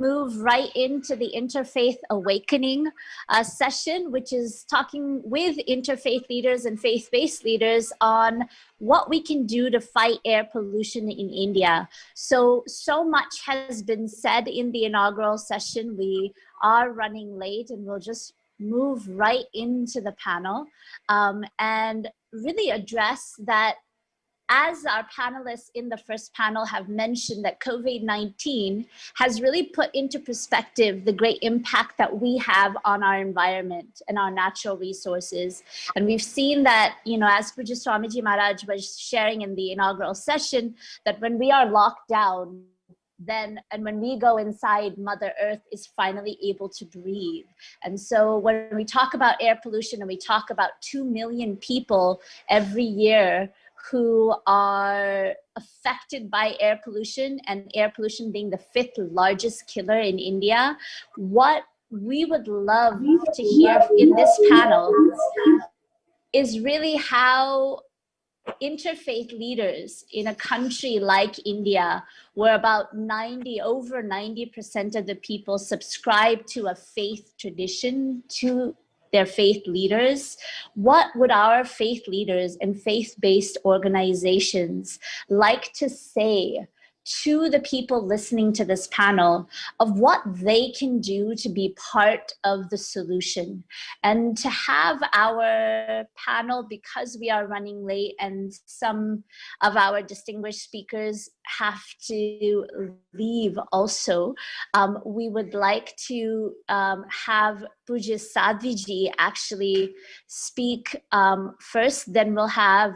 move right into the Interfaith Awakening session, which is talking with interfaith leaders and faith-based leaders on what we can do to fight air pollution in India. So much has been said in the inaugural session. We are running late and we'll just move right into the panel and really address that. As our panelists in the first panel have mentioned, that COVID-19 has really put into perspective the great impact that we have on our environment and our natural resources. And we've seen that, you know, as Pujya Swamiji Maharaj was sharing in the inaugural session, that when we are locked down, and when we go inside, Mother Earth is finally able to breathe. And so when we talk about air pollution and we talk about 2 million people every year who are affected by air pollution, and air pollution being the 5th largest killer in India, what we would love to hear in this panel is really how interfaith leaders in a country like India, where about over 90% of the people subscribe to a faith tradition, to their faith leaders, what would our faith leaders and faith-based organizations like to say to the people listening to this panel of what they can do to be part of the solution? And to have our panel, because we are running late and some of our distinguished speakers have to leave also, we would like to have Pujya Sadhvi actually speak first, then we'll have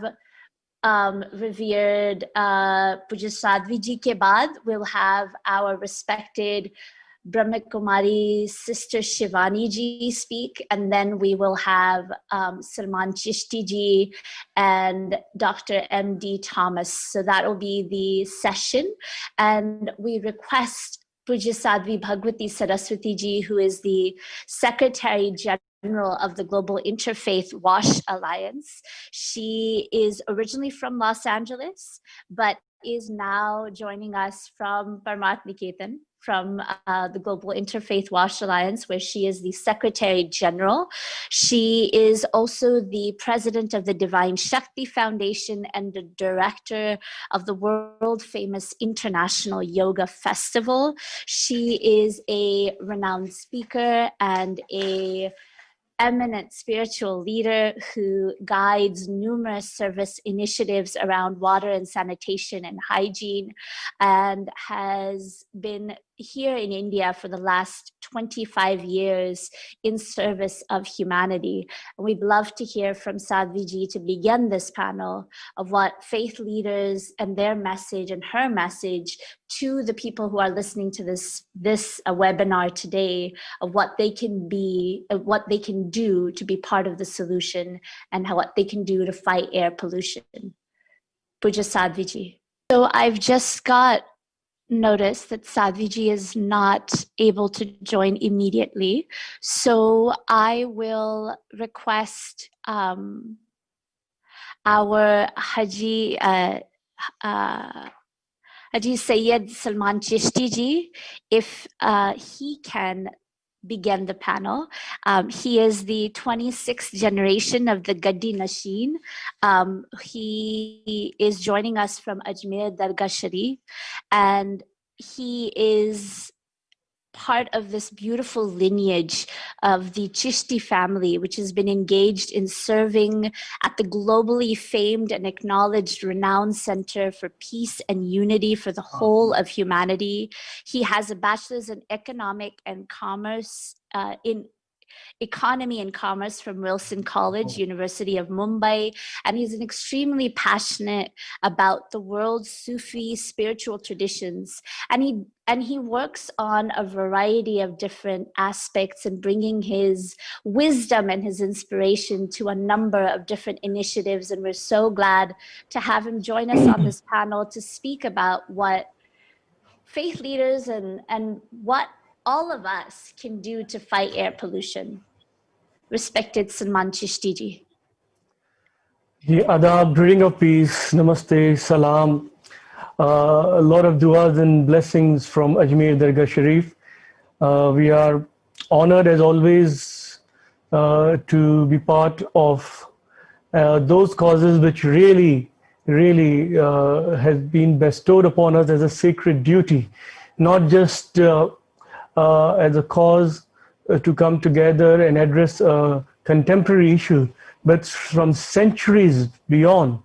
revered Pujya Sadhvi ji ke baad, we'll have our respected Brahma Kumari Sister Shivani ji speak, and then we will have Salman Chishty ji and Dr. M.D. Thomas. So that will be the session. And we request Pujya Sadhvi Bhagawati Saraswatiji, who is the Secretary General of the Global Interfaith WASH Alliance. She is originally from Los Angeles, but is now joining us from Parmat Niketan, from the Global Interfaith WASH Alliance, where she is the Secretary General. She is also the President of the Divine Shakti Foundation and the Director of the world-famous International Yoga Festival. She is a renowned speaker and a eminent spiritual leader who guides numerous service initiatives around water and sanitation and hygiene, and has been here in India for the last 25 years in service of humanity. And we'd love to hear from Sadhvi ji to begin this panel of what faith leaders and their message and her message to the people who are listening to this webinar today, of what they can be, what they can do to be part of the solution, and what they can do to fight air pollution. Pujya Sadhvi ji. So I've just got notice that Sadhvi ji is not able to join immediately. So I will request our Haji, Haji Syed Salman Chishty ji, if he can begin the panel. He is the 26th generation of the Gaddi Nashin. He is joining us from Ajmer Dargah Sharif, and he is part of this beautiful lineage of the Chishty family, which has been engaged in serving at the globally famed and acknowledged renowned Center for Peace and Unity for the whole of humanity. He has a bachelor's in economic and commerce in economy and commerce from Wilson College, University of Mumbai, and he's an extremely passionate about the world's Sufi spiritual traditions. And he works on a variety of different aspects and bringing his wisdom and his inspiration to a number of different initiatives. And we're so glad to have him join us on this panel to speak about what faith leaders and what all of us can do to fight air pollution. Respected Salman Chishty ji. Adab, greeting of peace, namaste, salam. A lot of du'as and blessings from Ajmer Dargah Sharif. We are honored as always to be part of those causes which really has been bestowed upon us as a sacred duty, not just as a cause to come together and address a contemporary issue, but from centuries beyond.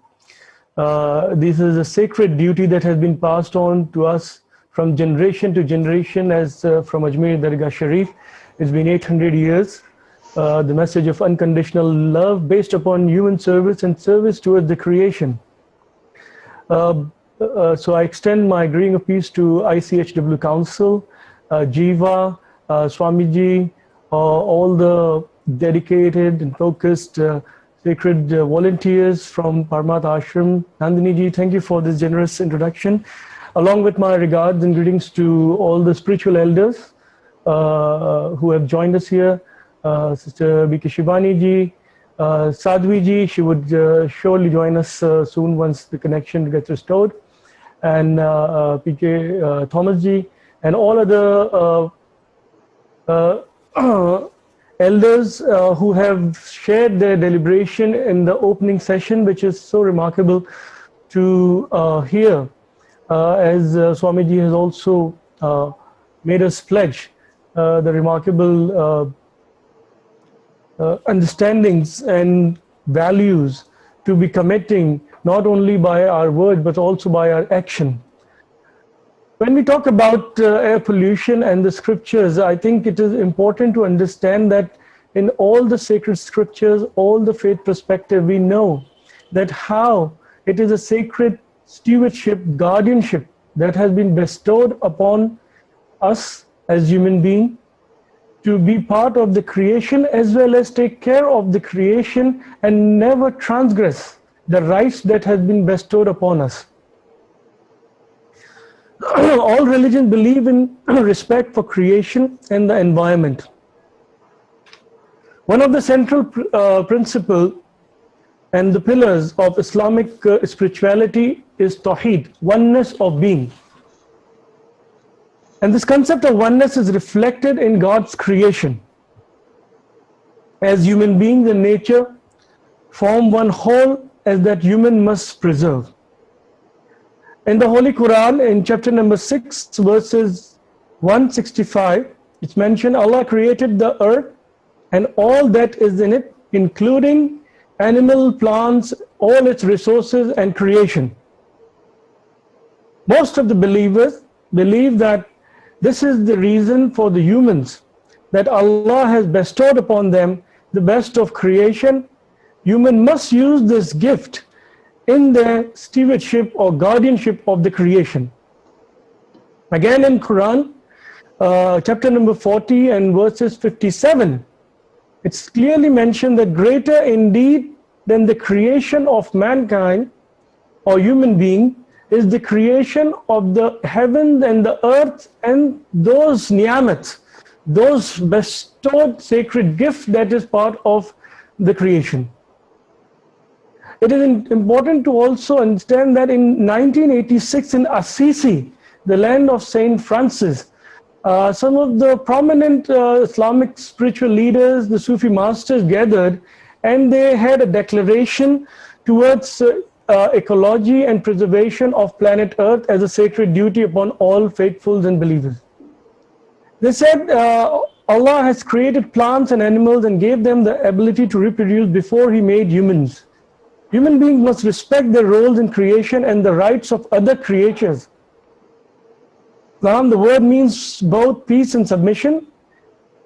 This is a sacred duty that has been passed on to us from generation to generation, as from Ajmer Dargah Sharif. It's been 800 years. The message of unconditional love based upon human service and service towards the creation. So I extend my greeting of peace to ICHW Council, Jiva, Swamiji, all the dedicated and focused sacred volunteers from Paramath Ashram. Nandini ji, thank you for this generous introduction. Along with my regards and greetings to all the spiritual elders who have joined us here. Sister B.K. Shivani ji, Sadhvi ji, she would surely join us soon once the connection gets restored. And P.K. Thomas ji, and all other elders who have shared their deliberation in the opening session, which is so remarkable to hear, as Swamiji has also made us pledge the remarkable understandings and values to be committing not only by our word but also by our action. When we talk about air pollution and the scriptures, I think it is important to understand that in all the sacred scriptures, all the faith perspective, we know that how it is a sacred stewardship, guardianship that has been bestowed upon us as human beings to be part of the creation as well as take care of the creation and never transgress the rights that has been bestowed upon us. All religions believe in respect for creation and the environment. One of the central principles and the pillars of Islamic spirituality is Tawheed, oneness of being. And this concept of oneness is reflected in God's creation. As human beings in nature form one whole, as that human must preserve. In the Holy Quran, in chapter number 6, verses 165, it's mentioned Allah created the earth and all that is in it, including animal, plants, all its resources and creation. Most of the believers believe that this is the reason for the humans, that Allah has bestowed upon them the best of creation. Human must use this gift in their stewardship or guardianship of the creation. Again in Quran, chapter number 40 and verses 57, it's clearly mentioned that greater indeed than the creation of mankind or human being is the creation of the heavens and the earth and those niyamats, those bestowed sacred gift that is part of the creation. It is important to also understand that in 1986 in Assisi, the land of Saint Francis, some of the prominent Islamic spiritual leaders, the Sufi masters gathered, and they had a declaration towards ecology and preservation of planet Earth as a sacred duty upon all faithfuls and believers. They said Allah has created plants and animals and gave them the ability to reproduce before He made humans. Human beings must respect their roles in creation and the rights of other creatures. Islam, the word means both peace and submission.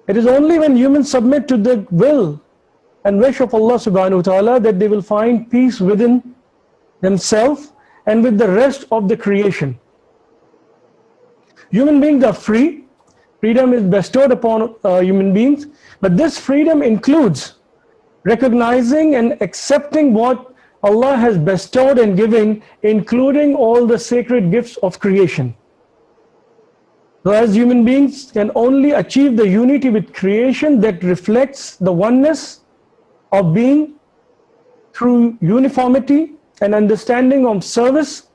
It is only when humans submit to the will and wish of Allah subhanahu wa ta'ala that they will find peace within themselves and with the rest of the creation. Human beings are free. Freedom is bestowed upon human beings, but this freedom includes recognizing and accepting what Allah has bestowed and given, including all the sacred gifts of creation. So as human beings can only achieve the unity with creation that reflects the oneness of being through uniformity and understanding of service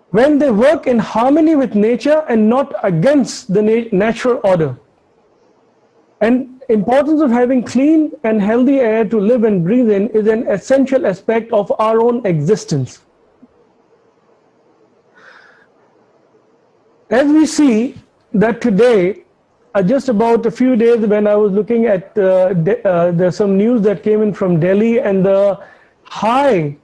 when they work in harmony with nature and not against the natural order. And importance of having clean and healthy air to live and breathe in is an essential aspect of our own existence. As we see that today, just about a few days when I was looking at there's some news that came in from Delhi, and the high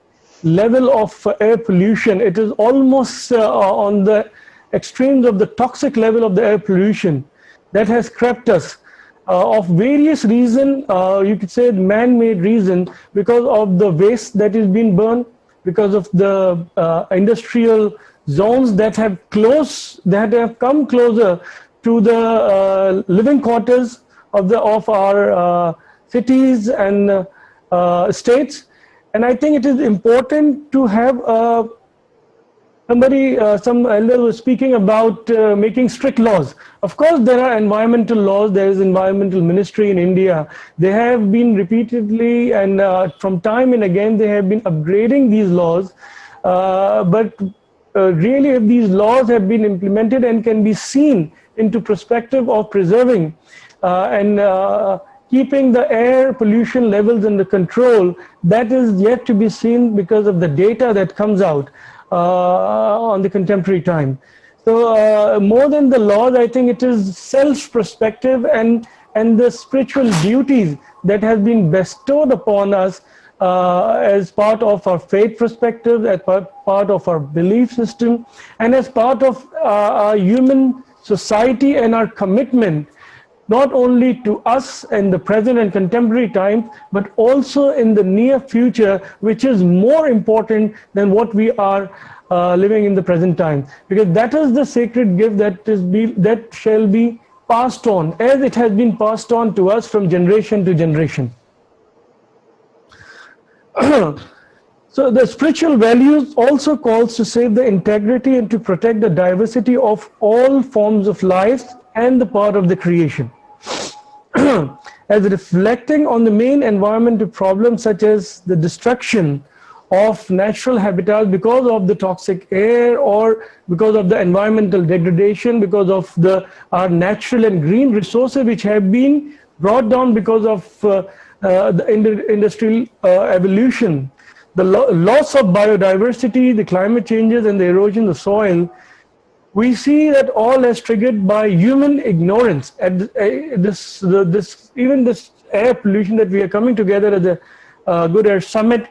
level of air pollution, it is almost on the extremes of the toxic level of the air pollution that has crept us of various reasons. You could say man-made reason, because of the waste that is being burned, because of the industrial zones that have come closer to the living quarters of our cities and states. And I think it is important to have some elder was speaking about making strict laws. Of course, there are environmental laws. There is environmental ministry in India. They have been repeatedly and from time and again, they have been upgrading these laws. But really, if these laws have been implemented and can be seen into perspective of preserving and keeping the air pollution levels under control, that is yet to be seen because of the data that comes out on the contemporary time. So more than the laws, I think it is self-perspective and the spiritual duties that has been bestowed upon us as part of our faith perspective, as part of our belief system, and as part of our human society and our commitment, not only to us in the present and contemporary time, but also in the near future, which is more important than what we are living in the present time. Because that is the sacred gift that shall be passed on, as it has been passed on to us from generation to generation. So the spiritual values also calls to save the integrity and to protect the diversity of all forms of life and the part of the creation. As reflecting on the main environmental problems such as the destruction of natural habitats because of the toxic air, or because of the environmental degradation, because of our natural and green resources which have been brought down because of the industrial evolution, the loss of biodiversity, the climate changes and the erosion of soil. We see that all is triggered by human ignorance. At even this air pollution that we are coming together at the Good Air Summit,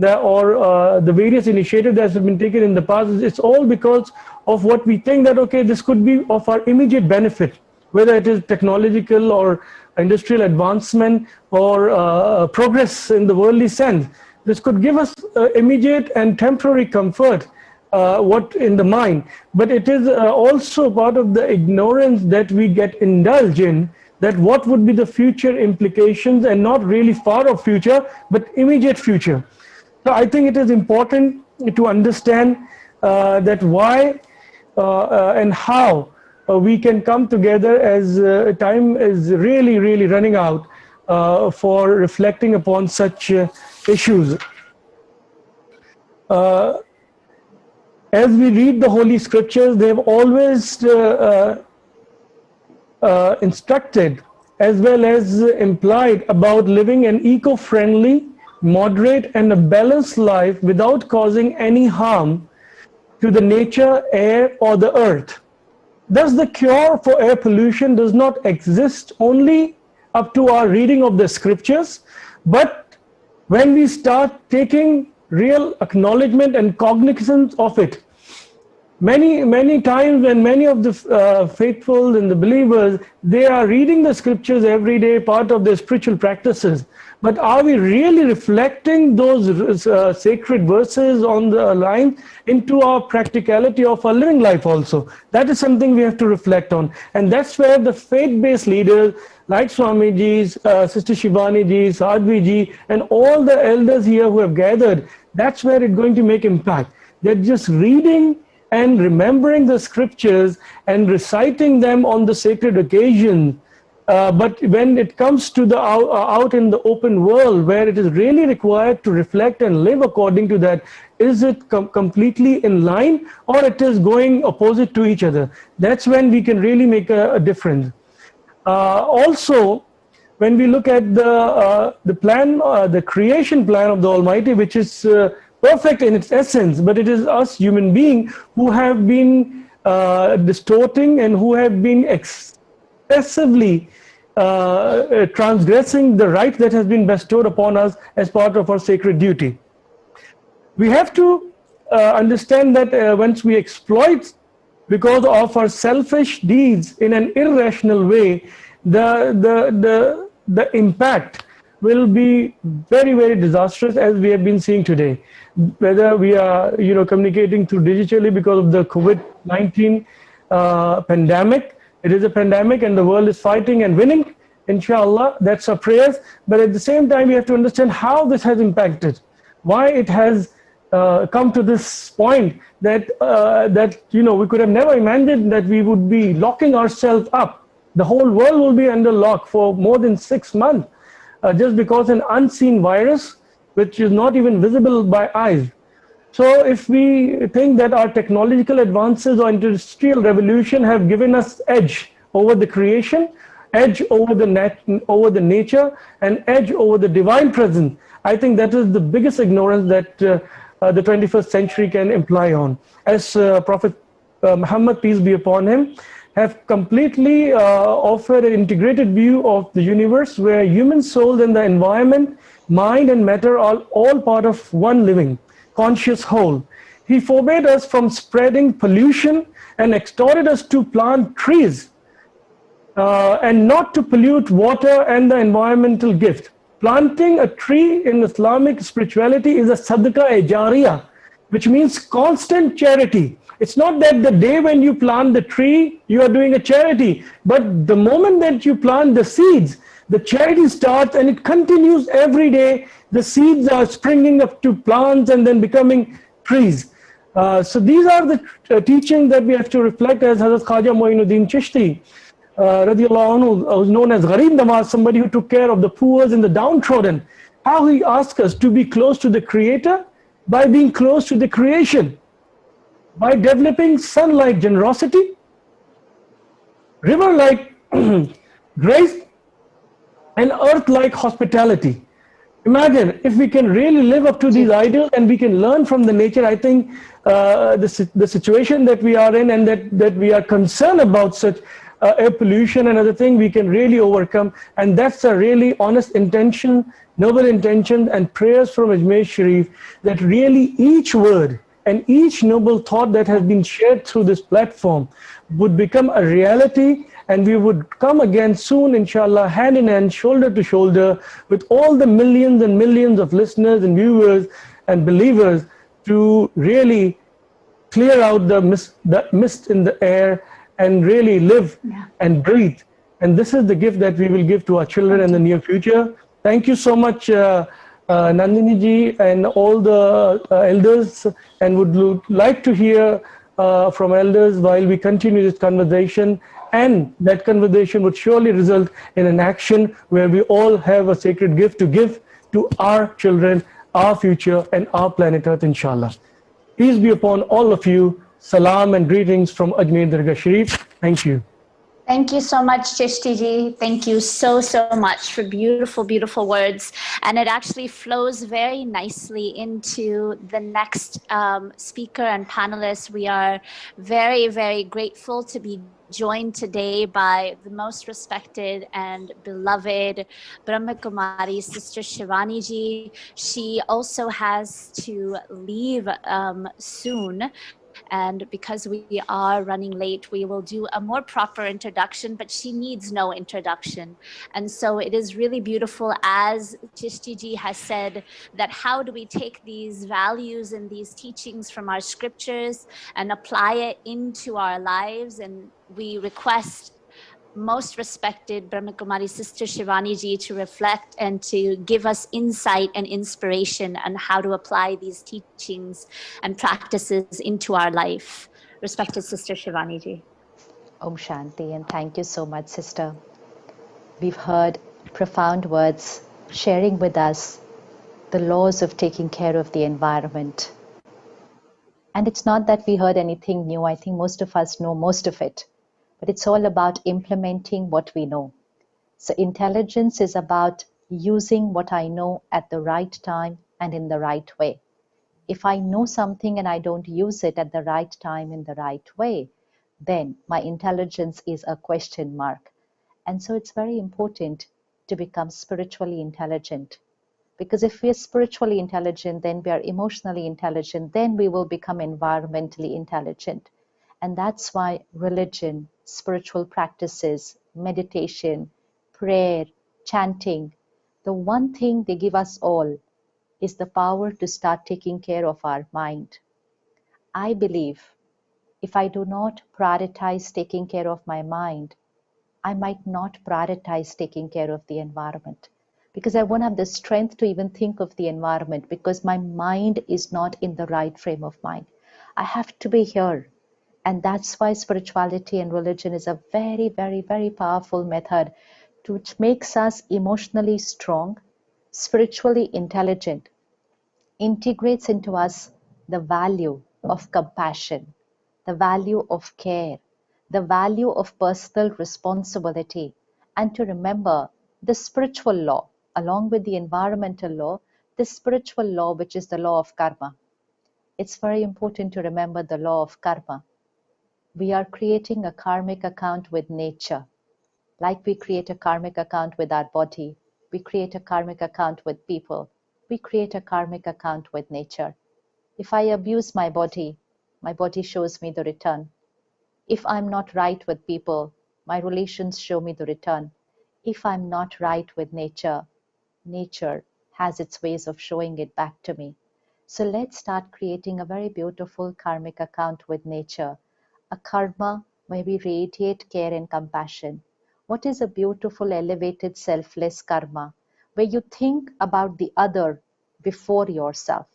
or the various initiatives that have been taken in the past, it's all because of what we think that, okay, this could be of our immediate benefit, whether it is technological or industrial advancement or progress in the worldly sense. This could give us immediate and temporary comfort, what in the mind, but it is also part of the ignorance that we get indulged in, that what would be the future implications, and not really far off future, but immediate future. So I think it is important to understand that why and how we can come together, as time is really running out for reflecting upon such issues. As we read the Holy Scriptures, they have always instructed as well as implied about living an eco-friendly, moderate and a balanced life without causing any harm to the nature, air or the earth. Thus the cure for air pollution does not exist only up to our reading of the Scriptures, but when we start taking real acknowledgement and cognizance of it. Many times when many of the faithful and the believers, they are reading the Scriptures every day, part of their spiritual practices. But are we really reflecting those sacred verses on the line into our practicality of our living life also? That is something we have to reflect on. And that's where the faith-based leaders like Swamiji's, Sister Shivani Sadhvi ji, and all the elders here who have gathered, that's where it's going to make impact. They're just reading and remembering the Scriptures and reciting them on the sacred occasion. But when it comes to the out in the open world, where it is really required to reflect and live according to that, is it completely in line, or it is going opposite to each other? That's when we can really make a difference. Also, when we look at the plan, the creation plan of the Almighty, which is perfect in its essence, but it is us human beings who have been distorting and who have been excessively transgressing the right that has been bestowed upon us as part of our sacred duty. We have to understand that once we exploit because of our selfish deeds in an irrational way, the impact will be very, very disastrous, as we have been seeing today. Whether we are, communicating through digitally because of the COVID-19 pandemic. It is a pandemic and the world is fighting and winning. Inshallah, that's our prayers. But at the same time, we have to understand how this has impacted, why it has come to this point that we could have never imagined that we would be locking ourselves up. The whole world will be under lock for more than 6 months just because an unseen virus, which is not even visible by eyes. So if we think that our technological advances or industrial revolution have given us edge over the creation, edge over the nature, and edge over the divine presence, I think that is the biggest ignorance that the 21st century can imply on. As Prophet Muhammad, peace be upon him, have completely offered an integrated view of the universe where human soul and the environment, mind and matter are all part of one living, conscious whole. He forbade us from spreading pollution and exhorted us to plant trees and not to pollute water and the environmental gift. Planting a tree in Islamic spirituality is a sadaqah-e-jariyah, which means constant charity. It's not that the day when you plant the tree, you are doing a charity, but the moment that you plant the seeds, the charity starts and it continues every day. The seeds are springing up to plants and then becoming trees. So these are the teachings that we have to reflect, as Hazrat Khaja Moinuddin Chishty, radiallahu anhu, was known as Gharib Nawaz, somebody who took care of the poor and the downtrodden. How he asked us to be close to the Creator by being close to the creation, by developing sun-like generosity, river-like grace, and earth-like hospitality. Imagine if we can really live up to these ideals and we can learn from the nature. I think the situation that we are in and that we are concerned about, such air pollution and other things, we can really overcome. And that's a really honest intention, noble intention, and prayers from Ajmer Sharif, that really each word and each noble thought that has been shared through this platform would become a reality, and we would come again soon, inshallah, hand in hand, shoulder to shoulder, with all the millions and millions of listeners and viewers and believers, to really clear out the mist in the air and really live and breathe. And this is the gift that we will give to our children in the near future. Thank you so much, Nandini ji and all the elders, and would like to hear from elders while we continue this conversation. And that conversation would surely result in an action where we all have a sacred gift to give to our children, our future, and our planet Earth, inshallah. Peace be upon all of you. Salam and greetings from Ajmer Dargah Sharif. Thank you. Thank you so much, Chishty ji. Thank you so, so much for beautiful, beautiful words. And it actually flows very nicely into the next speaker and panelist. We are very, very grateful to be joined today by the most respected and beloved Brahma Kumari, Sister Shivani ji. She also has to leave soon. And because we are running late, we will do a more proper introduction, but she needs no introduction. And so it is really beautiful, as Chishty ji has said, that how do we take these values and these teachings from our scriptures and apply it into our lives? And we request most respected Brahma Kumari Sister Shivani ji to reflect and to give us insight and inspiration on how to apply these teachings and practices into our life. Respected Sister Shivani ji. Om Shanti, and thank you so much, Sister. We've heard profound words sharing with us the laws of taking care of the environment. And it's not that we heard anything new. I think most of us know most of it. But it's all about implementing what we know. So intelligence is about using what I know at the right time and in the right way. If I know something and I don't use it at the right time in the right way, then my intelligence is a question mark. And so it's very important to become spiritually intelligent. Because if we are spiritually intelligent, then we are emotionally intelligent, then we will become environmentally intelligent. And that's why religion, spiritual practices, meditation, prayer, chanting, the one thing they give us all is the power to start taking care of our mind. I believe if I do not prioritize taking care of my mind, I might not prioritize taking care of the environment, because I won't have the strength to even think of the environment because my mind is not in the right frame of mind. I have to be here. And that's why spirituality and religion is a very, very, very powerful method which makes us emotionally strong, spiritually intelligent, integrates into us the value of compassion, the value of care, the value of personal responsibility, and to remember the spiritual law, along with the environmental law, the spiritual law, which is the law of karma. It's very important to remember the law of karma. We are creating a karmic account with nature. Like we create a karmic account with our body, we create a karmic account with people, we create a karmic account with nature. If I abuse my body shows me the return. If I'm not right with people, my relations show me the return. If I'm not right with nature, nature has its ways of showing it back to me. So let's start creating a very beautiful karmic account with nature, a karma where we radiate care and compassion. What is a beautiful, elevated, selfless karma? Where you think about the other before yourself.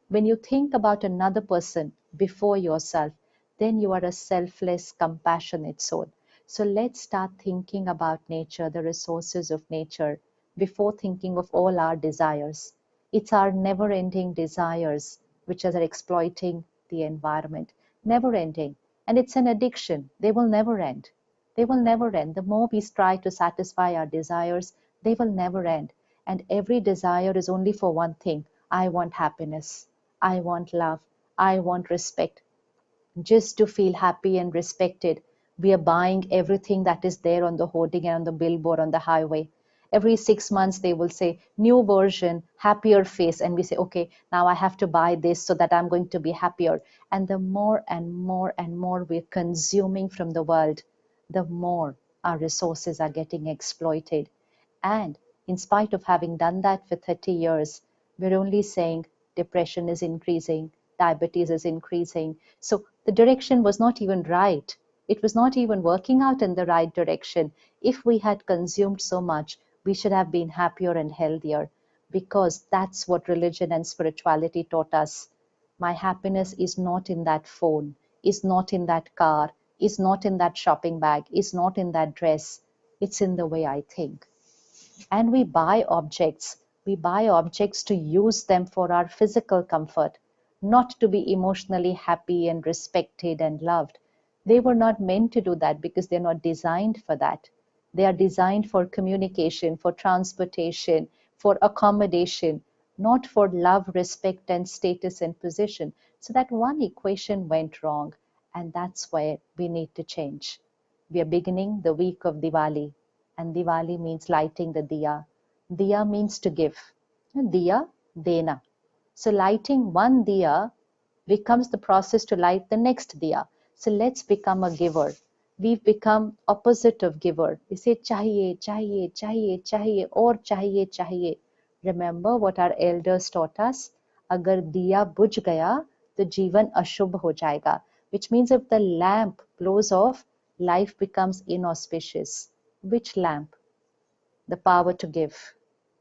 When you think about another person before yourself, then you are a selfless, compassionate soul. So let's start thinking about nature, the resources of nature, before thinking of all our desires. It's our never ending desires which are exploiting the environment, never ending. And it's an addiction. They will never end. They will never end. The more we try to satisfy our desires, they will never end. And every desire is only for one thing. I want happiness. I want love. I want respect. Just to feel happy and respected, we are buying everything that is there on the hoarding and on the billboard on the highway. Every 6 months, they will say, new version, happier face. And we say, okay, now I have to buy this so that I'm going to be happier. And the more and more and more we're consuming from the world, the more our resources are getting exploited. And in spite of having done that for 30 years, we're only saying depression is increasing, diabetes is increasing. So the direction was not even right. It was not even working out in the right direction. If we had consumed so much, we should have been happier and healthier, because that's what religion and spirituality taught us. My happiness is not in that phone, is not in that car, is not in that shopping bag, is not in that dress. It's in the way I think. And we buy objects. We buy objects to use them for our physical comfort, not to be emotionally happy and respected and loved. They were not meant to do that because they're not designed for that. They are designed for communication, for transportation, for accommodation, not for love, respect, and status and position. So that one equation went wrong, and that's where we need to change. We are beginning the week of Diwali, and Diwali means lighting the diya. Diya means to give. Diya, dena. So lighting one diya becomes the process to light the next diya. So let's become a giver. We've become opposite of giver. We say chahiye, chahiye, chahiye, chahiye, or chahiye, chahiye. Remember what our elders taught us? Agar diya bujh gaya, to जीवन अशुभ हो जाएगा. Which means if the lamp blows off, life becomes inauspicious. Which lamp? The power to give.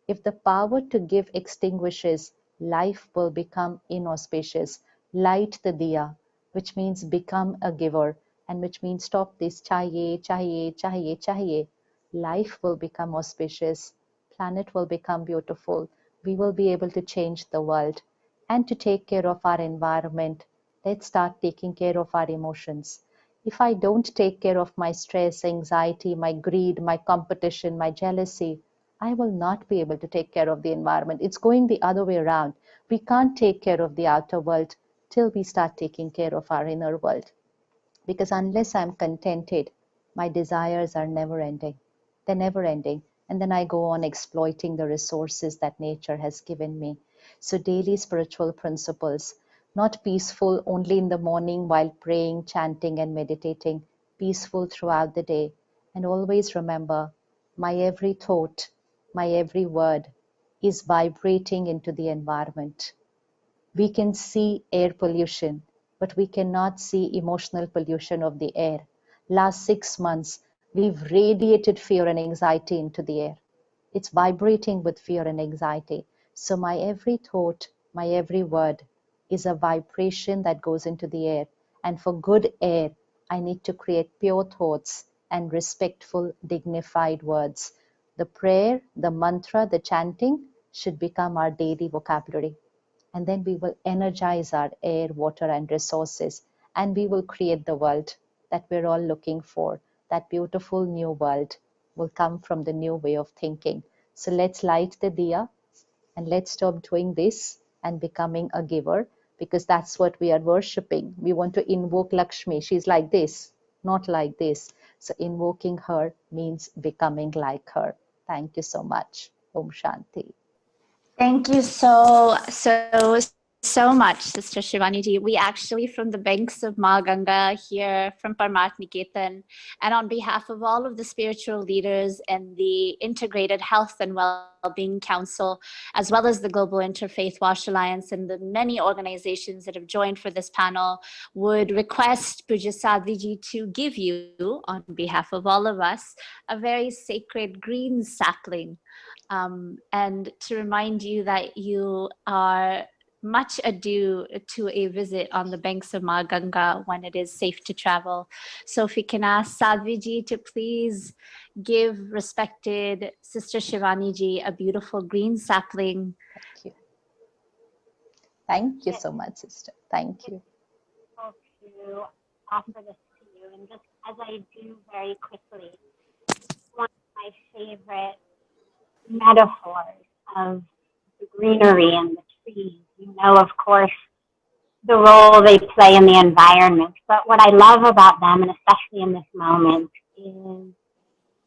If the power to give extinguishes, life will become inauspicious. Light the diya, which means become a giver, and which means stop this chahiye, chahiye, chahiye, chahiye. Life will become auspicious. Planet will become beautiful. We will be able to change the world. And to take care of our environment, let's start taking care of our emotions. If I don't take care of my stress, anxiety, my greed, my competition, my jealousy, I will not be able to take care of the environment. It's going the other way around. We can't take care of the outer world till we start taking care of our inner world. Because unless I'm contented, my desires are never ending. They're never ending. And then I go on exploiting the resources that nature has given me. So daily spiritual principles, not peaceful only in the morning while praying, chanting, and meditating, peaceful throughout the day. And always remember, my every thought, my every word is vibrating into the environment. We can see air pollution, but we cannot see emotional pollution of the air. Last 6 months, we've radiated fear and anxiety into the air. It's vibrating with fear and anxiety. So my every thought, my every word is a vibration that goes into the air. And for good air, I need to create pure thoughts and respectful, dignified words. The prayer, the mantra, the chanting should become our daily vocabulary. And then we will energize our air, water, and resources, and we will create the world that we're all looking for. That beautiful new world will come from the new way of thinking. So let's light the diya and let's stop doing this and becoming a giver, because that's what we are worshipping. We want to invoke Lakshmi. She's like this, not like this. So invoking her means becoming like her. Thank you so much. Om Shanti. Thank you so much, Sister Shivani ji. We actually, from the banks of Ma Ganga here from Parmat Niketan, and on behalf of all of the spiritual leaders and the Integrated Health and Wellbeing Council, as well as the Global Interfaith Wash Alliance and the many organizations that have joined for this panel, would request Pujya Sadhvi ji to give you, on behalf of all of us, a very sacred green sapling. And to remind you that you are much ado to a visit on the banks of Ma Ganga when it is safe to travel. So if we can ask Sadhvi ji to please give respected Sister Shivani ji a beautiful green sapling. Thank you. Thank you so much, sister. Thank you. To offer this to you, and just as I do very quickly, one of my favorite metaphors of the greenery and the trees. You know, of course, the role they play in the environment. But what I love about them, and especially in this moment, is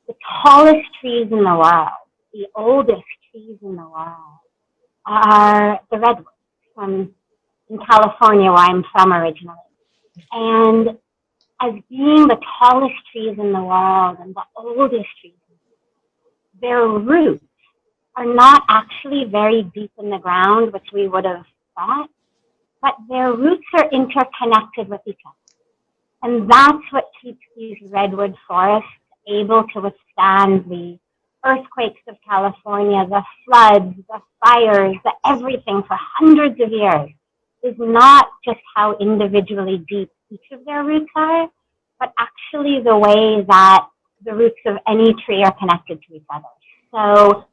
the tallest trees in the world, the oldest trees in the world, are the redwoods in California, where I'm from originally. And as being the tallest trees in the world and the oldest trees, their roots are not actually very deep in the ground, which we would have thought, but their roots are interconnected with each other. And that's what keeps these redwood forests able to withstand the earthquakes of California, the floods, the fires, the everything for hundreds of years, is not just how individually deep each of their roots are, but actually the way that the roots of any tree are connected to each other. So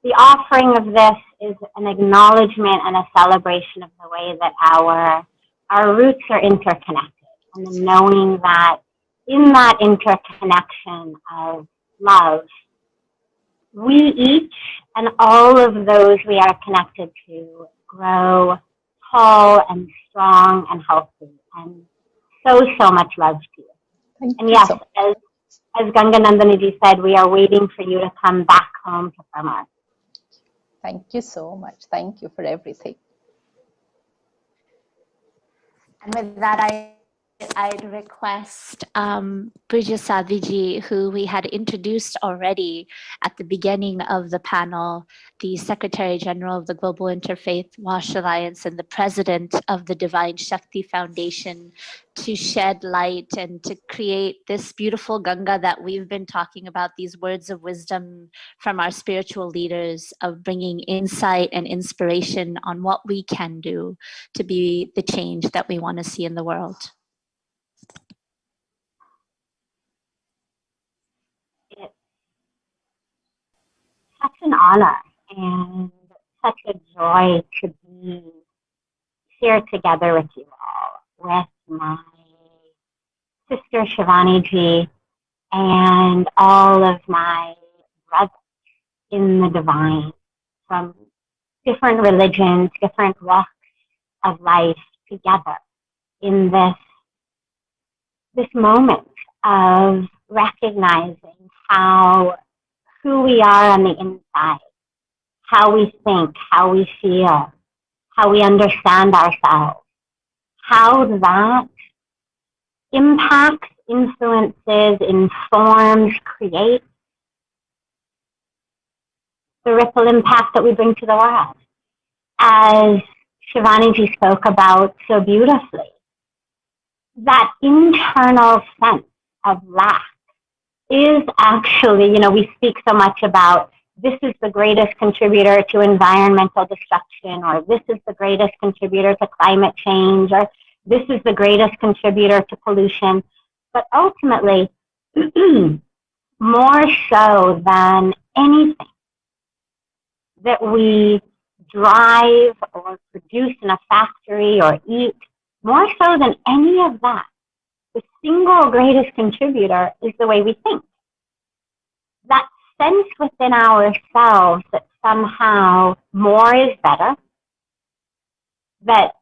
the offering of this is an acknowledgement and a celebration of the way that our roots are interconnected, and the knowing that in that interconnection of love, we each and all of those we are connected to grow tall and strong and healthy. And so much love to you. And yes, as Ganga Nandini said, we are waiting for you to come back home to Parmat. Thank you so much. Thank you for everything. And with that, I'd request Pujya Sadhvi ji, who we had introduced already at the beginning of the panel, the Secretary General of the Global Interfaith Wash Alliance and the President of the Divine Shakti Foundation, to shed light and to create this beautiful Ganga that we've been talking about, these words of wisdom from our spiritual leaders of bringing insight and inspiration on what we can do to be the change that we want to see in the world. It's such an honor and such a joy to be here together with you all, with my sister Shivani and all of my brothers in the divine from different religions, different walks of life together in this moment of recognizing who we are on the inside, how we think, how we feel, how we understand ourselves, how that impacts, influences, informs, creates the ripple impact that we bring to the world. As Shivani spoke about so beautifully, that internal sense of lack is actually, we speak so much about this is the greatest contributor to environmental destruction, or this is the greatest contributor to climate change, or this is the greatest contributor to pollution. But ultimately, more so than anything that we drive or produce in a factory or eat, more so than any of that, the single greatest contributor is the way we think. That sense within ourselves that somehow more is better, that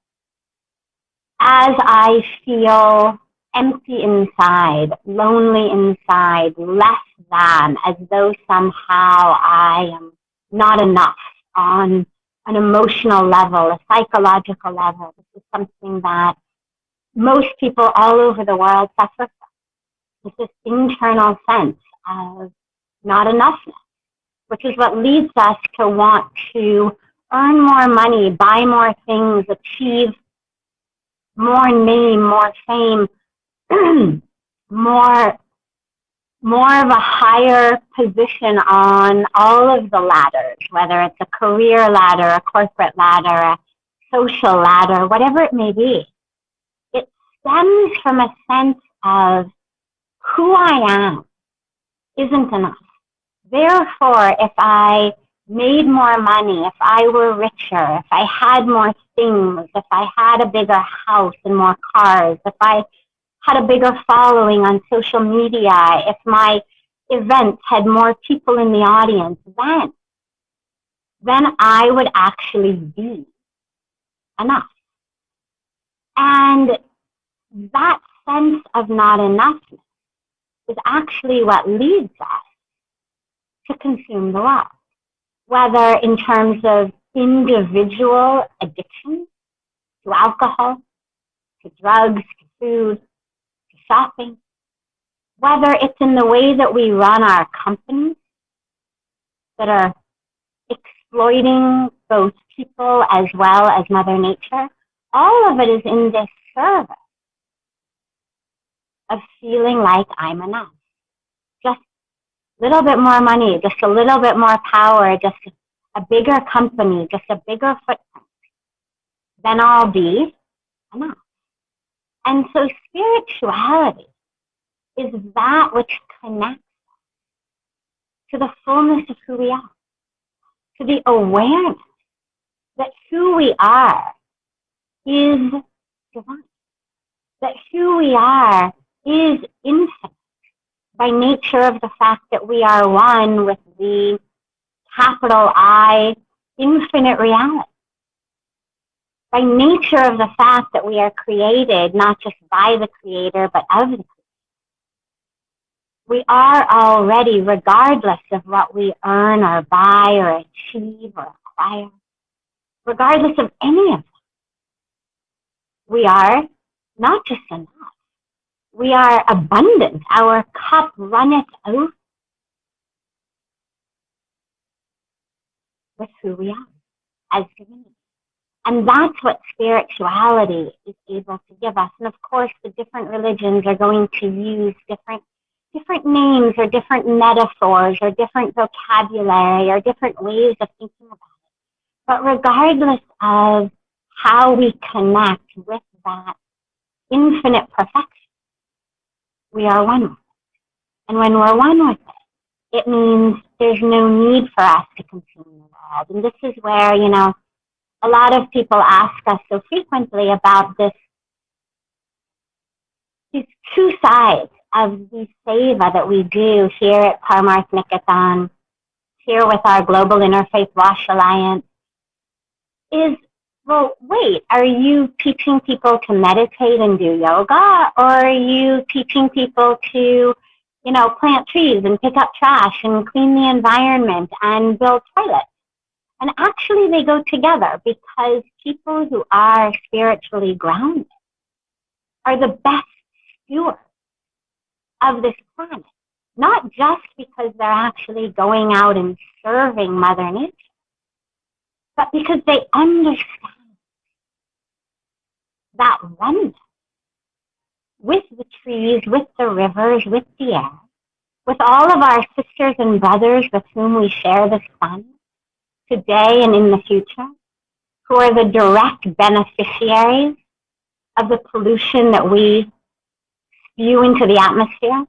as I feel empty inside, lonely inside, less than, as though somehow I am not enough on an emotional level, a psychological level. This is something that most people all over the world suffer from. It's this internal sense of not enoughness, which is what leads us to want to earn more money, buy more things, achieve more name, more fame, more of a higher position on all of the ladders, whether it's a career ladder, a corporate ladder, a social ladder, whatever it may be. It stems from a sense of who I am isn't enough. Therefore, if I made more money, if I were richer, if I had more things, if I had a bigger house and more cars, if I had a bigger following on social media, if my events had more people in the audience, then I would actually be enough. And that sense of not enoughness is actually what leads us to consume the world, whether in terms of individual addiction to alcohol, to drugs, to food, to shopping, whether it's in the way that we run our companies that are exploiting both people as well as Mother Nature. All of it is in this service of feeling like I'm enough. Just a little bit more money, just a little bit more power, just a bigger company, just a bigger footprint, then I'll be enough. And so spirituality is that which connects to the fullness of who we are, to the awareness that who we are is divine, that who we are is infinite by nature of the fact that we are one with the capital I, infinite reality. By nature of the fact that we are created not just by the Creator, but of the Creator. We are already, regardless of what we earn or buy or achieve or acquire, regardless of any of that, we are not just enough. We are abundant. Our cup runneth over with who we are as divinity. And that's what spirituality is able to give us. And of course, the different religions are going to use different names or different metaphors or different vocabulary or different ways of thinking about it. But regardless of how we connect with that infinite perfection, we are one with it. And when we're one with it, it means there's no need for us to consume the world. And this is where, a lot of people ask us so frequently about this, these two sides of the seva that we do here at Parmarth Niketan, here with our Global Interfaith Wash Alliance, is, well, wait, are you teaching people to meditate and do yoga, or are you teaching people to, plant trees and pick up trash and clean the environment and build toilets? And actually they go together, because people who are spiritually grounded are the best stewards of this planet. Not just because they're actually going out and serving Mother Nature, but because they understand that oneness with the trees, with the rivers, with the air, with all of our sisters and brothers with whom we share this planet, today and in the future, who are the direct beneficiaries of the pollution that we spew into the atmosphere,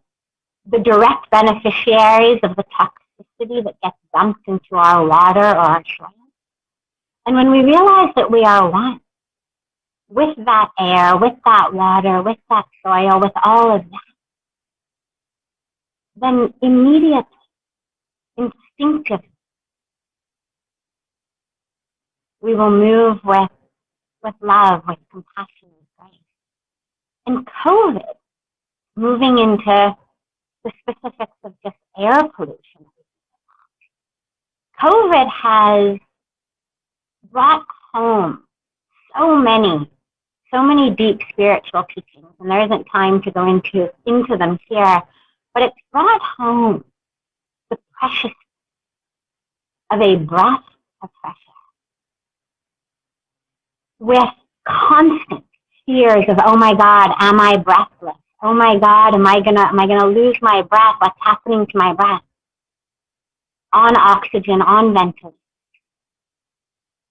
the direct beneficiaries of the toxicity that gets dumped into our water or our soil. And when we realize that we are one with that air, with that water, with that soil, with all of that, then immediately, instinctively, we will move with love, with compassion, with grace. And COVID, moving into the specifics of just air pollution, COVID has brought home so many deep spiritual teachings, and there isn't time to go into them here, but it's brought home the precious of a breath of fresh air, with constant fears of, oh my God, am I breathless? Oh my God, am I gonna lose my breath? What's happening to my breath? On oxygen, on ventilators.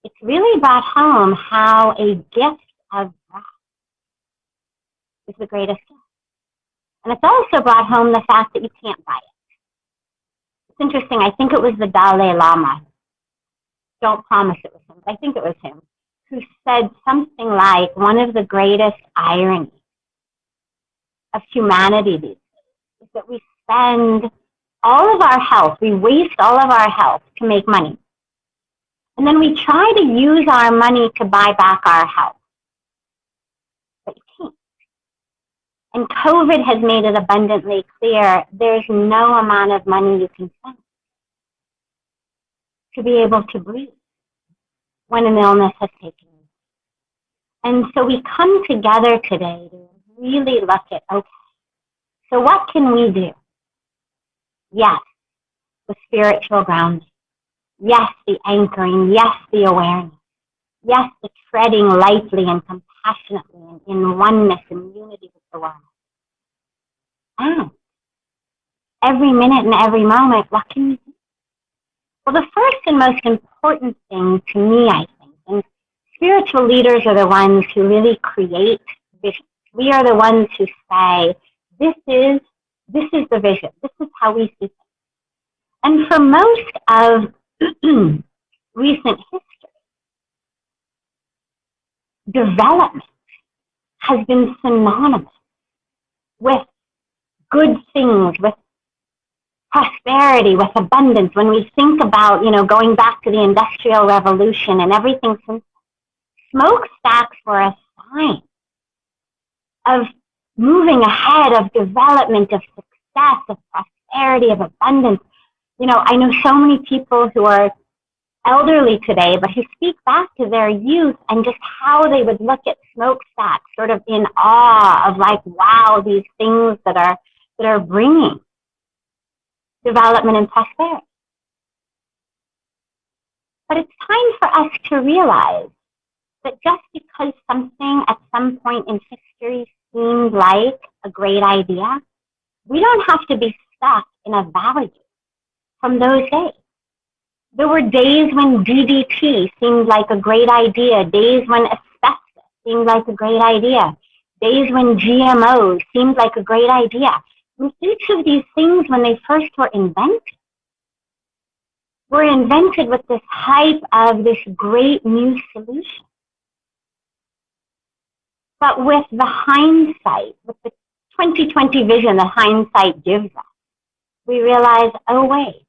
It's really brought home how a gift of breath is the greatest gift. And it's also brought home the fact that you can't buy it. It's interesting, I think it was the Dalai Lama. Don't promise it was him, but I think it was him, who said something like, one of the greatest ironies of humanity these days is that we spend all of our health, we waste all of our health to make money. And then we try to use our money to buy back our health. But you can't. And COVID has made it abundantly clear there's no amount of money you can spend to be able to breathe when an illness has taken you. And so we come together today to really look at, okay, so what can we do? Yes, the spiritual grounding. Yes, the anchoring. Yes, the awareness. Yes, the treading lightly and compassionately and in oneness and unity with the world. And every minute and every moment, what can we do? Well, the first and most important thing to me, I think, and spiritual leaders are the ones who really create vision. We are the ones who say, this is the vision. This is how we see things. And for most of recent history, development has been synonymous with good things, with prosperity, with abundance. When we think about, going back to the Industrial Revolution and everything since, smokestacks were a sign of moving ahead, of development, of success, of prosperity, of abundance. I know so many people who are elderly today, but who speak back to their youth and just how they would look at smokestacks sort of in awe of like, wow, these things that are bringing development and prosperity. But it's time for us to realize that just because something at some point in history seemed like a great idea, we don't have to be stuck in a value from those days. There were days when DDT seemed like a great idea, days when asbestos seemed like a great idea, days when GMOs seemed like a great idea. And each of these things, when they first were invented with this hype of this great new solution. But with the hindsight, with the 2020 vision that hindsight gives us, we realize, oh wait,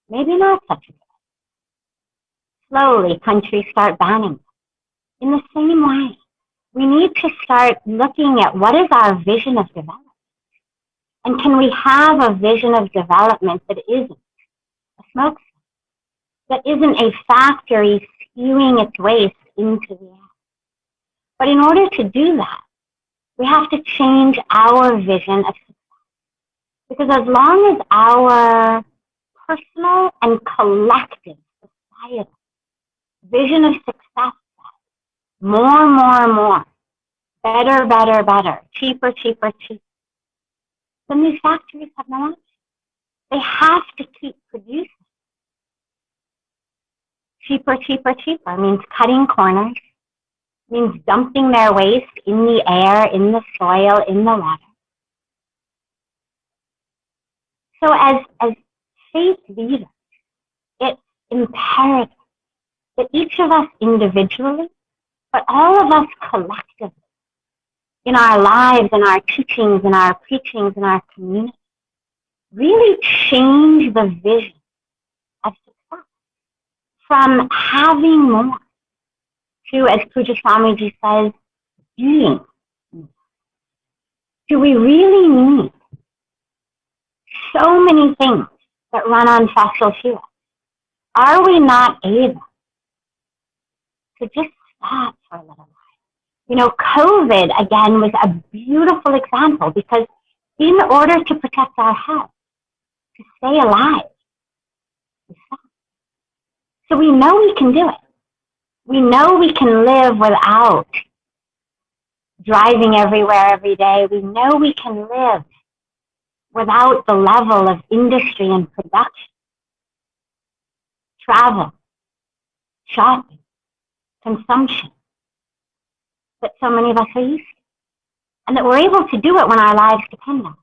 maybe not such a good idea. Slowly, countries start banning them. In the same way, we need to start looking at what is our vision of development. And can we have a vision of development that isn't a smokestack, that isn't a factory spewing its waste into the air? But in order to do that, we have to change our vision of success. Because as long as our personal and collective societal vision of success, more, better, better, better, cheaper, cheaper, cheaper, then these factories have no option. They have to keep producing. Cheaper, cheaper, cheaper means cutting corners, means dumping their waste in the air, in the soil, in the water. So as faith leaders, it's imperative that each of us individually, but all of us collectively, in our lives, in our teachings, in our preachings, in our community, really change the vision of success from having more to, as Pujya Swamiji says, being more. Do we really need so many things that run on fossil fuels? Are we not able to just stop for a little while? You know, COVID, again, was a beautiful example because in order to protect our health, to stay alive, we stopped. So we know we can do it. We know we can live without driving everywhere every day. We know we can live without the level of industry and production, travel, shopping, consumption that so many of us are used to. And that we're able to do it when our lives depend on it.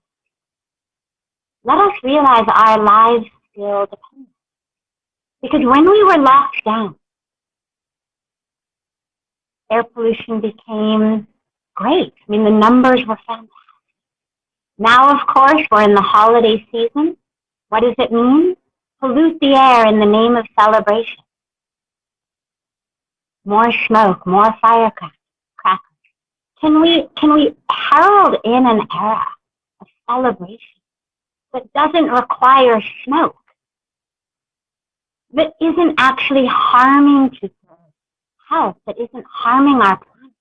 Let us realize our lives still depend. Because when we were locked down, air pollution became great. I mean, the numbers were fantastic. Now, of course, we're in the holiday season. What does it mean? Pollute the air in the name of celebration. More smoke, more firecrackers. Can we herald in an era of celebration that doesn't require smoke, that isn't actually harming people's health, that isn't harming our planet?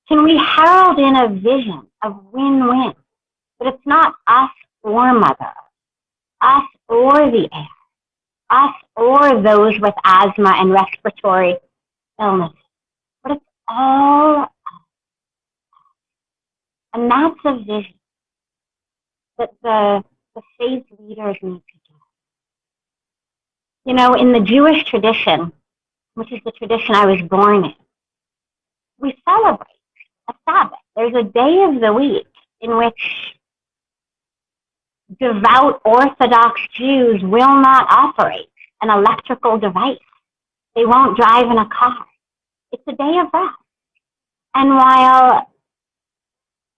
Can we herald in a vision of win-win, that it's not us or Mother, us or the air, us or those with asthma and respiratory illness, but it's all us. And that's a vision that the faith leaders need to do. You know, in the Jewish tradition, which is the tradition I was born in, we celebrate a Sabbath. There's a day of the week in which devout Orthodox Jews will not operate an electrical device. They won't drive in a car. It's a day of rest. And while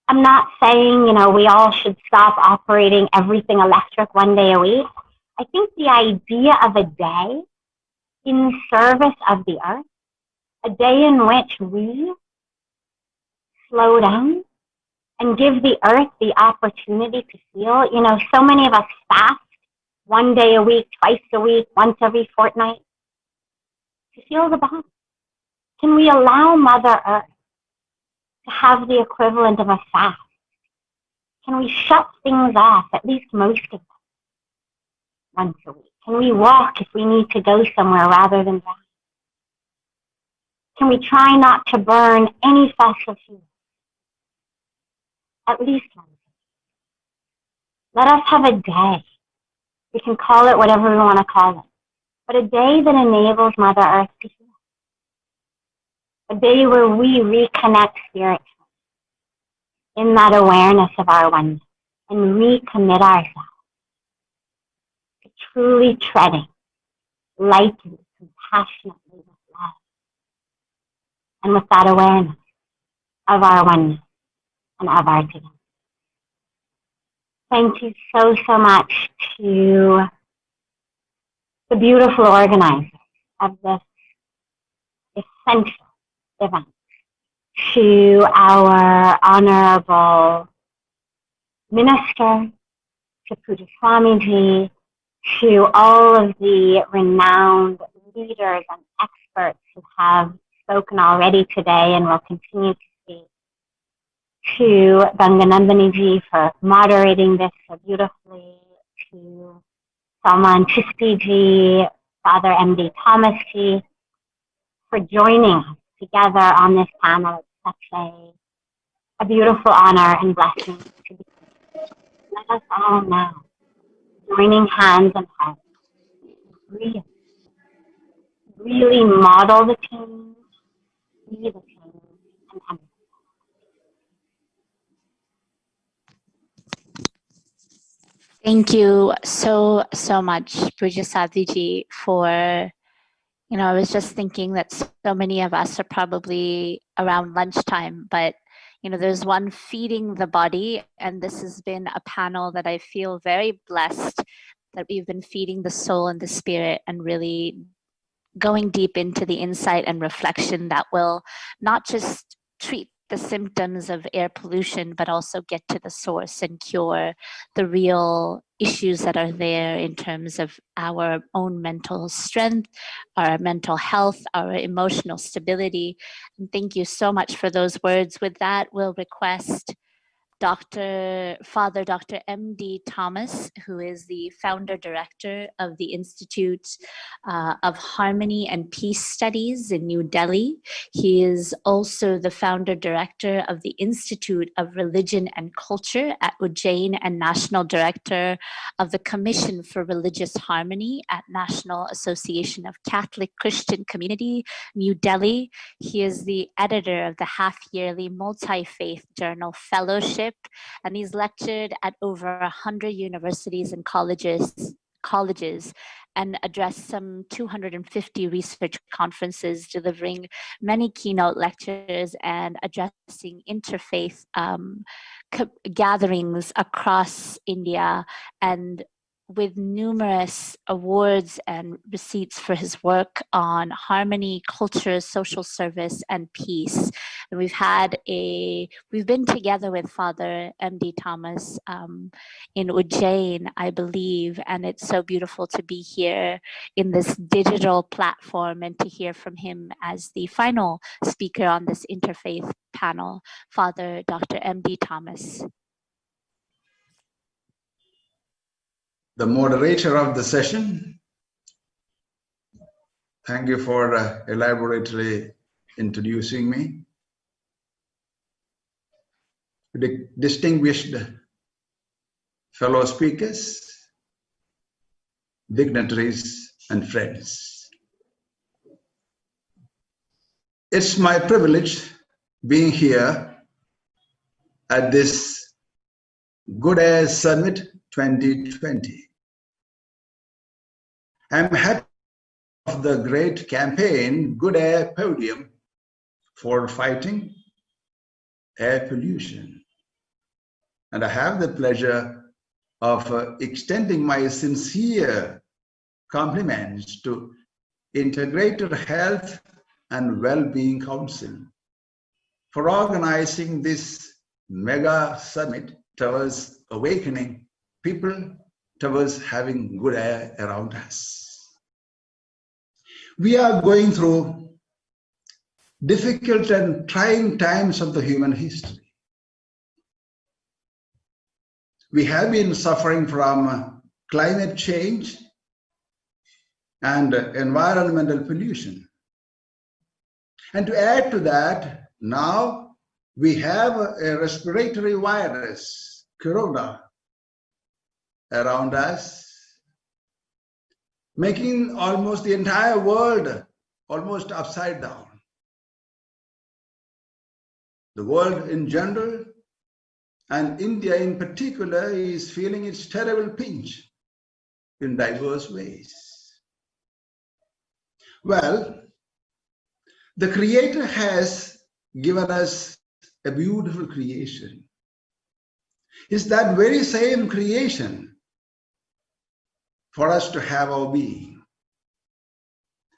I'm not saying, you know, we all should stop operating everything electric one day a week, I think the idea of a day in service of the earth, a day in which we slow down and give the earth the opportunity to feel. You know, so many of us fast one day a week, twice a week, once every fortnight to feel the body. Can we allow Mother Earth to have the equivalent of a fast? Can we shut things off, at least most of them, once a week? Can we walk if we need to go somewhere rather than drive? Can we try not to burn any fossil fuels, at least once a week? Let us have a day. We can call it whatever we want to call it, but a day that enables Mother Earth to heal. A day where we reconnect spiritually in that awareness of our oneness and recommit ourselves to truly treading lightly, compassionately with love and with that awareness of our oneness and of our together. Thank you so, so much to the beautiful organizers of this essential event, to our honorable minister, to Pujya Swamiji, to all of the renowned leaders and experts who have spoken already today and will continue to speak, to Ganga Nandini ji for moderating this so beautifully, to Salman Chishty ji, Father M.D. Thomas ji, for joining us together on this panel. It's such a beautiful honor and blessing to be here. Let us all now, joining hands and hearts, really model the change, be the change, and embrace. Thank you so, so much, Pujya Sadhvi, for, I was just thinking that so many of us are probably around lunchtime, but, there's one feeding the body, and this has been a panel that I feel very blessed that we've been feeding the soul and the spirit and really going deep into the insight and reflection that will not just treat the symptoms of air pollution, but also get to the source and cure the real issues that are there in terms of our own mental strength, our mental health, our emotional stability. And thank you so much for those words. With that, we'll request Father Dr. M.D. Thomas, who is the founder director of the Institute of Harmony and Peace Studies in New Delhi. He is also the founder director of the Institute of Religion and Culture at Ujjain and national director of the Commission for Religious Harmony at National Association of Catholic Christian Community, New Delhi. He is the editor of the half-yearly multi-faith journal Fellowship, and he's lectured at over 100 universities and colleges and addressed some 250 research conferences, delivering many keynote lectures and addressing interfaith gatherings across India, and with numerous awards and receipts for his work on harmony, culture, social service, and peace. And we've been together with Father M.D. Thomas in Ujjain, I believe, and it's so beautiful to be here in this digital platform and to hear from him as the final speaker on this interfaith panel, Father Dr. M.D. Thomas. The moderator of the session, thank you for elaborately introducing me. The distinguished fellow speakers, dignitaries, and friends. It's my privilege being here at this Good Air Summit 2020. I'm happy of the great campaign, Good Air Podium, for fighting air pollution. And I have the pleasure of extending my sincere compliments to Integrated Health and Well-Being Council for organizing this mega summit towards awakening people towards having good air around us. We are going through difficult and trying times of the human history. We have been suffering from climate change and environmental pollution. And to add to that, now we have a respiratory virus, corona, around us, making almost the entire world almost upside down. The world in general, and India in particular, is feeling its terrible pinch in diverse ways. Well, the Creator has given us a beautiful creation. is that very same creation for us to have our being.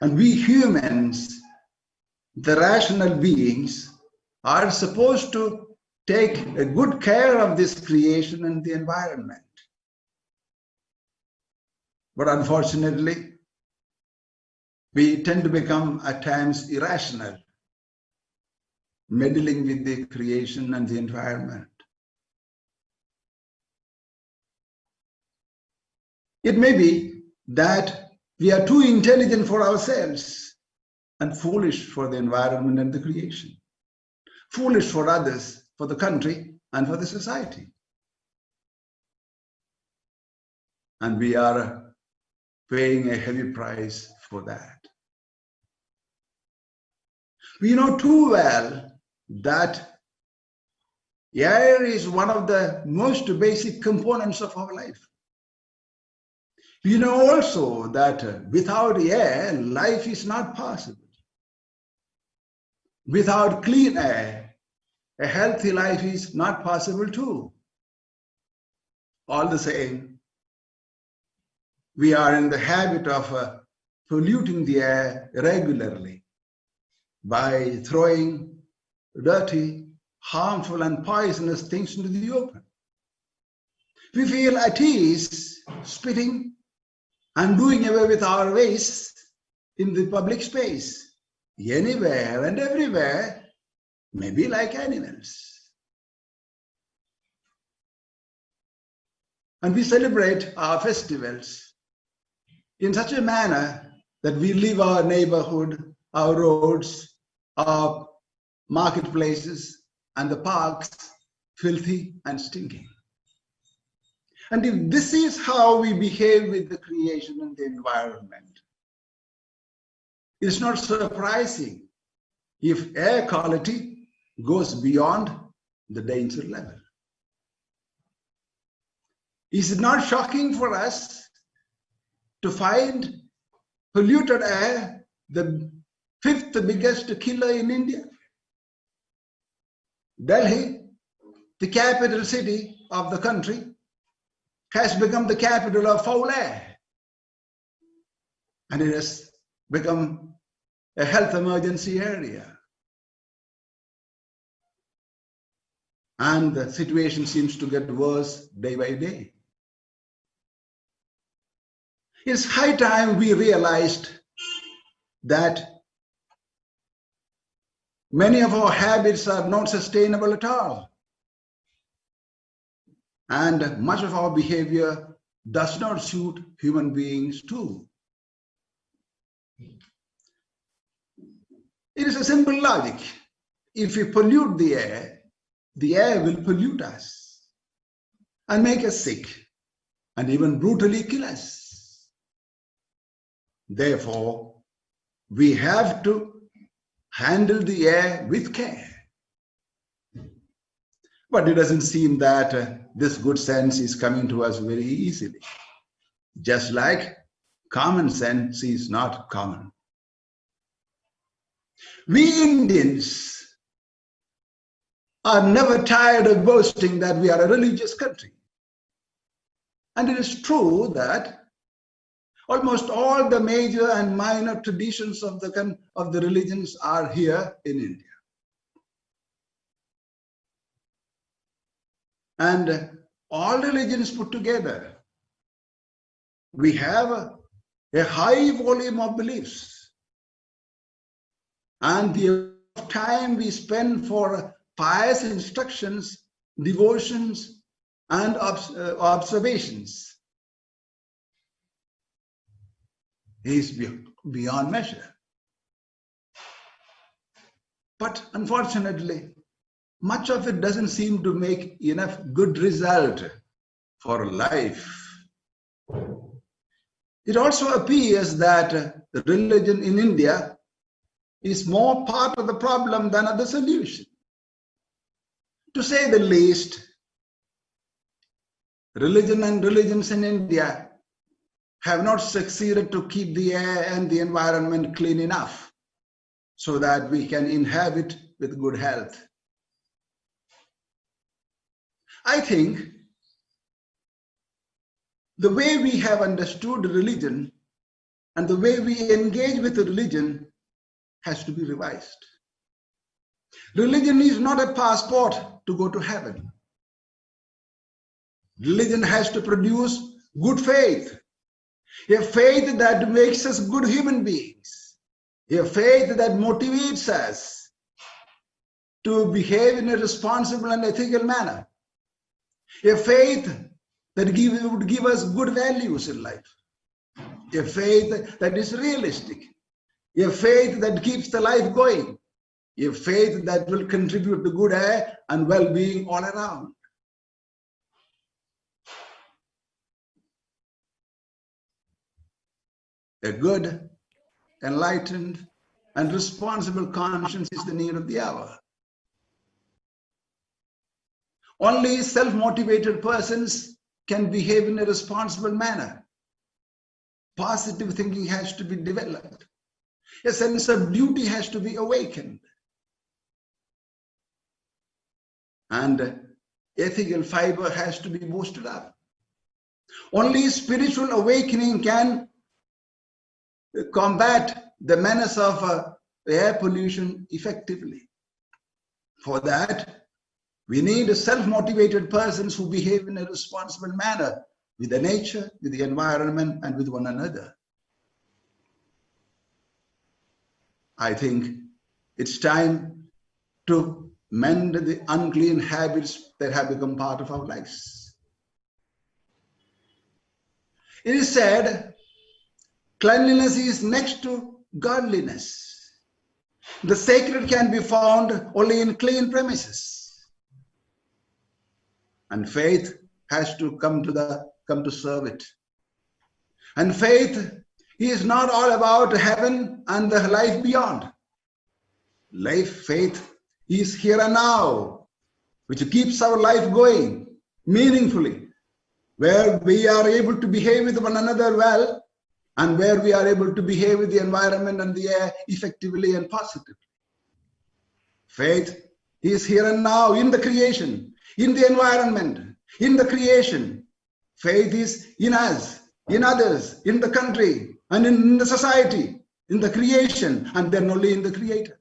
And we humans, the rational beings, are supposed to take a good care of this creation and the environment. But unfortunately, we tend to become at times irrational, meddling with the creation and the environment. It may be that we are too intelligent for ourselves and foolish for the environment and the creation. Foolish for others, for the country and for the society. And we are paying a heavy price for that. We know too well that air is one of the most basic components of our life. We know also that without air, life is not possible. Without clean air, a healthy life is not possible too. All the same, we are in the habit of polluting the air regularly by throwing dirty, harmful and poisonous things into the open. We feel at ease spitting and doing away with our waste in the public space, anywhere and everywhere, maybe like animals. And we celebrate our festivals in such a manner that we leave our neighborhood, our roads, our marketplaces, and the parks filthy and stinking. And if this is how we behave with the creation and the environment, it's not surprising if air quality goes beyond the danger level. Is it not shocking for us to find polluted air the fifth biggest killer in India? Delhi, the capital city of the country, has become the capital of foul air. And it has become a health emergency area. And the situation seems to get worse day by day. It's high time we realized that many of our habits are not sustainable at all. And much of our behavior does not suit human beings too. It is a simple logic. If we pollute the air will pollute us and make us sick and even brutally kill us. Therefore, we have to handle the air with care. But it doesn't seem that this good sense is coming to us very easily. Just like common sense is not common. We Indians are never tired of boasting that we are a religious country. And it is true that almost all the major and minor traditions of the religions are here in India. And all religions put together, we have a high volume of beliefs. And the time we spend for pious instructions, devotions, and observations is beyond measure. But unfortunately, much of it doesn't seem to make enough good result for life. It also appears that religion in India is more part of the problem than of the solution. To say the least, religion and religions in India have not succeeded to keep the air and the environment clean enough so that we can inhabit with good health. I think the way we have understood religion and the way we engage with the religion has to be revised. Religion is not a passport to go to heaven. Religion has to produce good faith, a faith that makes us good human beings, a faith that motivates us to behave in a responsible and ethical manner, a faith that would give us good values in life, a faith that is realistic, a faith that keeps the life going, a faith that will contribute to good air and well-being all around. A good, enlightened, and responsible conscience is the need of the hour. Only self-motivated persons can behave in a responsible manner. Positive thinking has to be developed. A sense of duty has to be awakened. And ethical fiber has to be boosted up. Only spiritual awakening can combat the menace of air pollution effectively. For that, we need self-motivated persons who behave in a responsible manner with the nature, with the environment, and with one another. I think it's time to mend the unclean habits that have become part of our lives. It is said, cleanliness is next to godliness. The sacred can be found only in clean premises. And faith has to come to serve it. And faith is not all about heaven and the life beyond. Faith is here and now, which keeps our life going meaningfully, where we are able to behave with one another well, and where we are able to behave with the environment and the air effectively and positively. Faith is here and now in the creation, in the environment, in the creation. Faith is in us, in others, in the country, and in the society, in the creation, and then only in the Creator.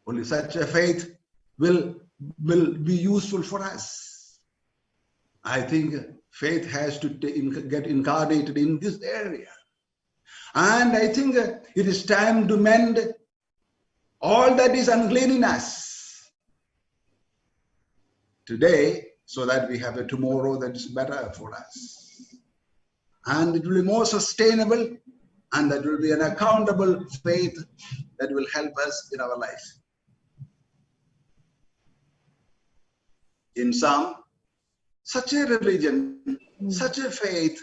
Only such a faith will be useful for us. I think faith has to get incarnated in this area. And I think it is time to mend all that is unclean in us today, so that we have a tomorrow that is better for us. And it will be more sustainable, and that will be an accountable faith that will help us in our life. In sum, such a religion, such a faith,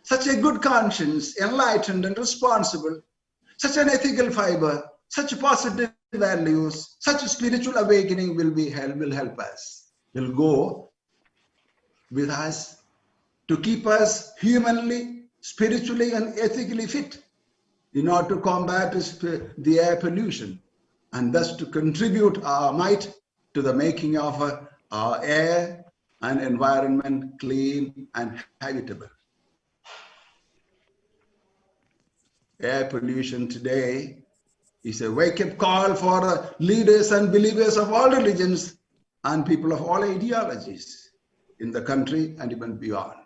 such a good conscience, enlightened and responsible, such an ethical fiber, such positive values, such a spiritual awakening will help us, will go with us to keep us humanly, spiritually and ethically fit in order to combat the air pollution, and thus to contribute our might to the making of our air and environment clean and habitable. Air pollution today is a wake-up call for leaders and believers of all religions and people of all ideologies in the country and even beyond.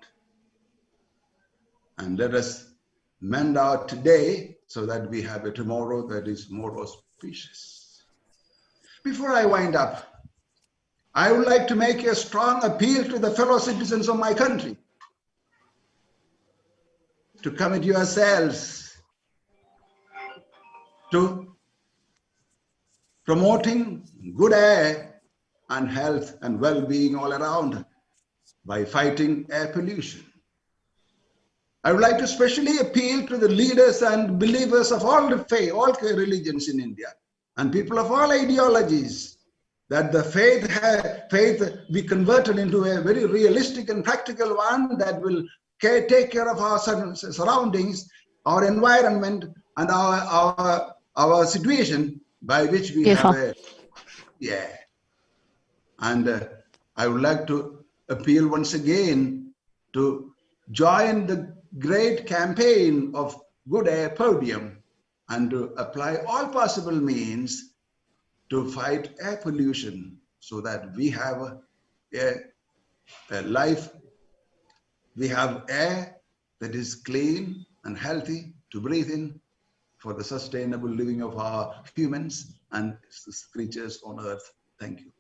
And let us mend our today so that we have a tomorrow that is more auspicious. Before I wind up, I would like to make a strong appeal to the fellow citizens of my country to commit yourselves to promoting good air and health and well-being all around by fighting air pollution. I would like to especially appeal to the leaders and believers of all all religions in India and people of all ideologies, that the faith be converted into a very realistic and practical one that will take care of our surroundings, our environment, and our situation by which we have And I would like to appeal once again to join the great campaign of Good Air Podium and to apply all possible means to fight air pollution so that we have a life, we have air that is clean and healthy to breathe in for the sustainable living of our humans and creatures on earth. Thank you.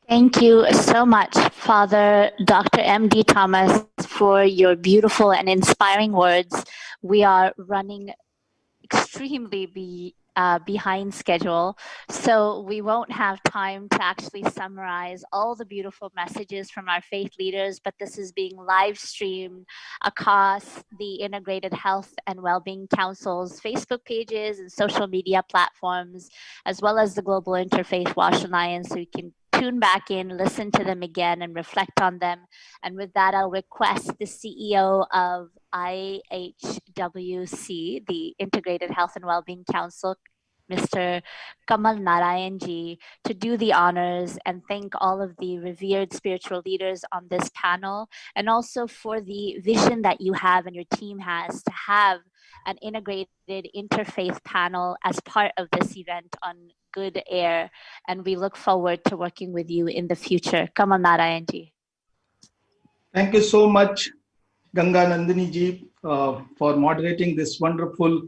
Thank you so much, Father Dr. M.D. Thomas, for your beautiful and inspiring words. We are running extremely behind schedule, so we won't have time to actually summarize all the beautiful messages from our faith leaders, but this is being live streamed across the Integrated Health and Wellbeing Council's Facebook pages and social media platforms, as well as the Global Interfaith Wash Alliance, so you can tune back in, listen to them again, and reflect on them. And with that, I'll request the CEO of IHWC, the Integrated Health and Wellbeing Council, Mr. Kamal Narayanji, to do the honors and thank all of the revered spiritual leaders on this panel, and also for the vision that you have and your team has to have an integrated interfaith panel as part of this event on good air. And we look forward to working with you in the future. Kamal Narayanji. Thank you so much, Ganga Nandini ji, for moderating this wonderful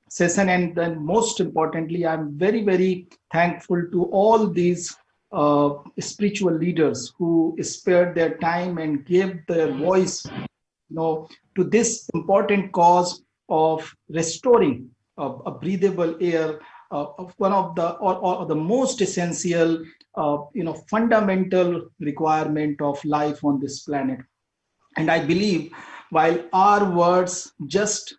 session. And then most importantly, I'm very, very thankful to all these spiritual leaders who spared their time and gave their voice, to this important cause of restoring a breathable air, of one of the or the most essential, fundamental requirement of life on this planet. And I believe while our words just,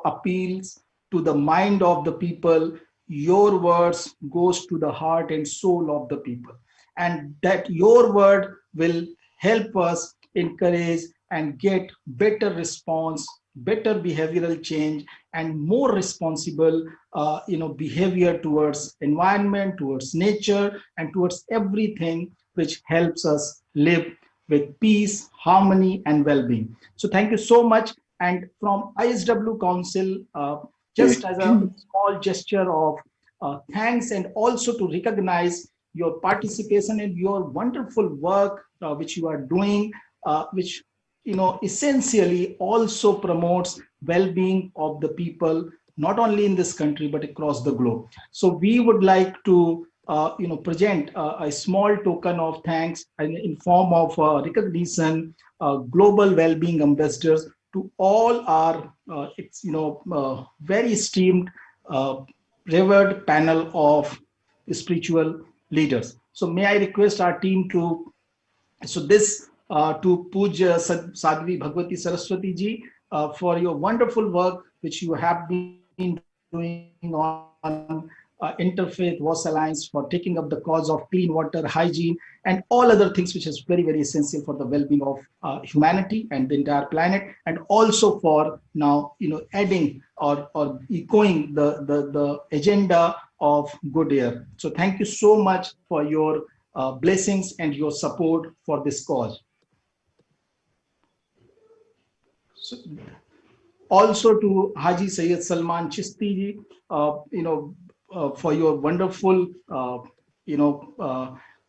appeals to the mind of the people, your words goes to the heart and soul of the people. And that your word will help us encourage and get better response, better behavioral change, and more responsible, behavior towards environment, towards nature, and towards everything which helps us live with peace, harmony, and well-being. So thank you so much. And from ISW Council, just as a small gesture of thanks, and also to recognize your participation and your wonderful work which you are doing, which essentially also promotes well-being of the people, not only in this country but across the globe. So we would like to present a small token of thanks in form of recognition, global well-being ambassadors, to all our very esteemed, revered panel of spiritual leaders. So may I request our team to, to Pujya Sadhvi Bhagawati Saraswatiji for your wonderful work which you have been doing on Interfaith Wash Alliance, for taking up the cause of clean water, hygiene, and all other things which is very, very essential for the well-being of humanity and the entire planet, and also for now adding or echoing the agenda of good air. So thank you so much for your blessings and your support for this cause. So, also to Haji Syed Salman Chishty, for your wonderful,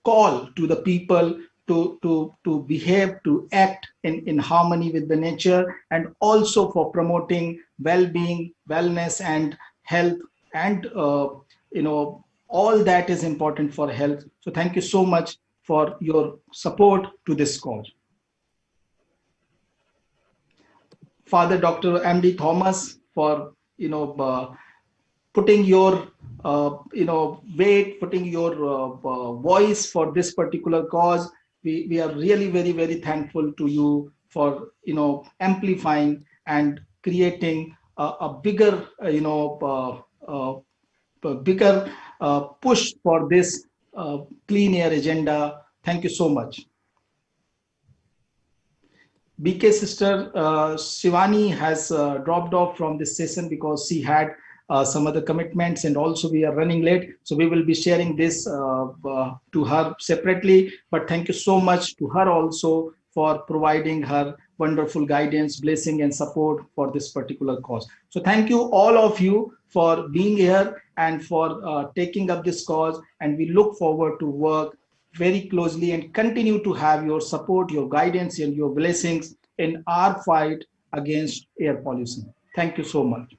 call to the people to behave, to act in harmony with the nature, and also for promoting well-being, wellness, and health, and all that is important for health. So thank you so much for your support to this cause. Father Dr. M.D. Thomas, for putting your weight, putting your voice for this particular cause. We are really very, very thankful to you for amplifying and creating a bigger bigger push for this clean air agenda. Thank you so much. BK sister Shivani has dropped off from this session because she had some other commitments, and also we are running late. So we will be sharing this to her separately. But thank you so much to her also for providing her wonderful guidance, blessing, and support for this particular cause. So thank you all of you for being here and for taking up this cause. And we look forward to work very closely and continue to have your support, your guidance, and your blessings in our fight against air pollution. Thank you so much.